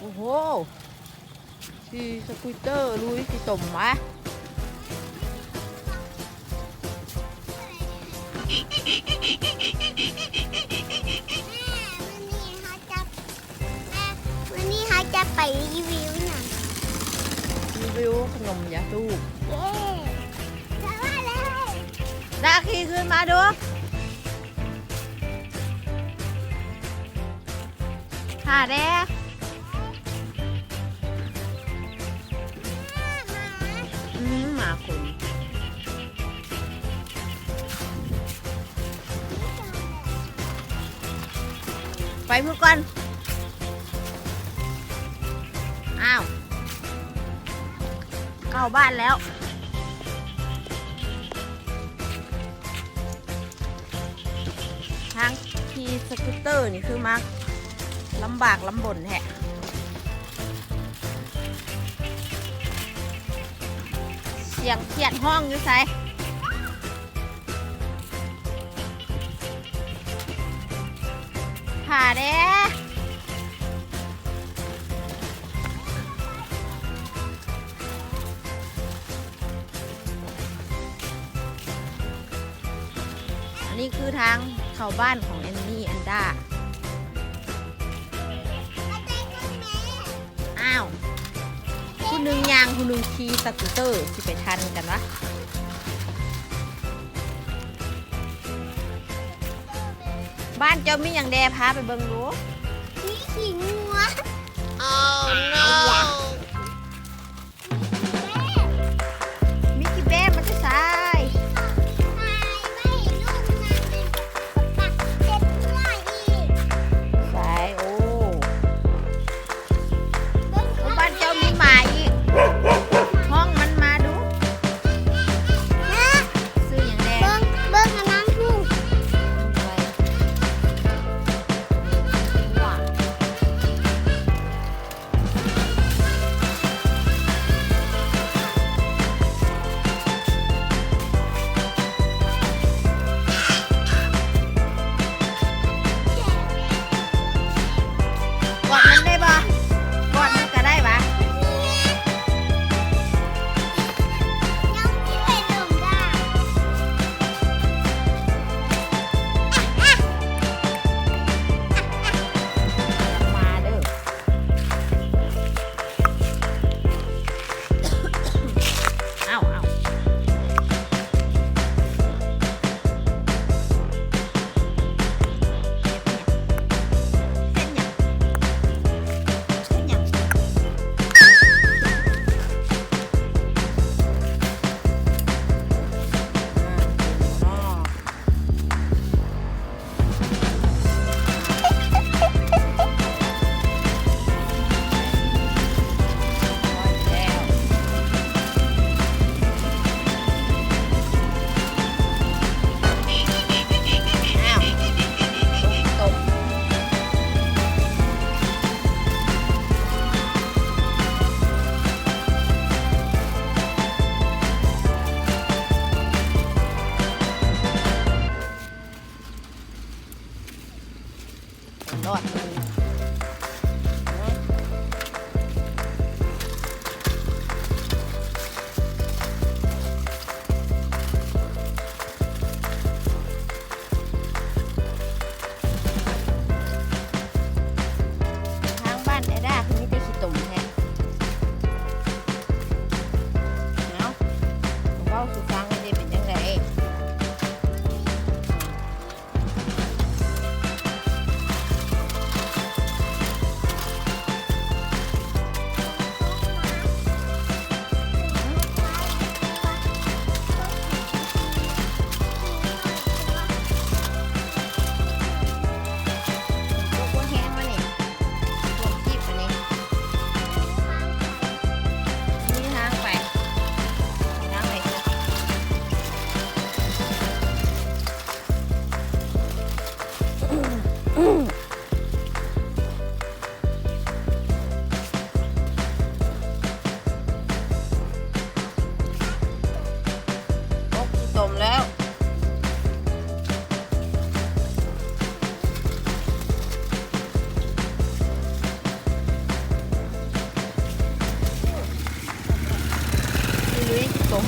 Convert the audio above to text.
โอ้โหขี่สกูตเตอร์ลุยขี่ต่มวะวันนี้เขาจะไปรีวิวหนัง รีวิวขนมยาสูบ เย้จะว่าเลย ดาขี่ขึ้นมาดูค่ะเด้หมาคุณไปพูดก่อนอ้าวเข้าบ้านแล้วทางขี่สกูตเตอร์นี่คือมักลำบากลำบนแฮะเสียงเขียดห้องอยู่ไสผ่าเด้อันนี้คือทางเข้าบ้านของแอนนี่แอนด้าอ้าวคุณหนึ่งยางคุณหนึ่งขี่สกูตเตอร์ที่ไปทันกันวะบ้านเจ้ามีอย่างแดพาไปเบิ่งดู นี่ขี่งัว Oh no มิกกี้เบ้มันจะสาย ไม่ลูกนางเป็นปักเจ็ดหัวอีก สายโอ้ เบิ้ง บ้านเจ้ามีหมาอีกห้องมันมาดู นะ ซื้ออย่างแด เบิ้งเบิ้งอันนั้นลูก ว้า ลุยๆตรง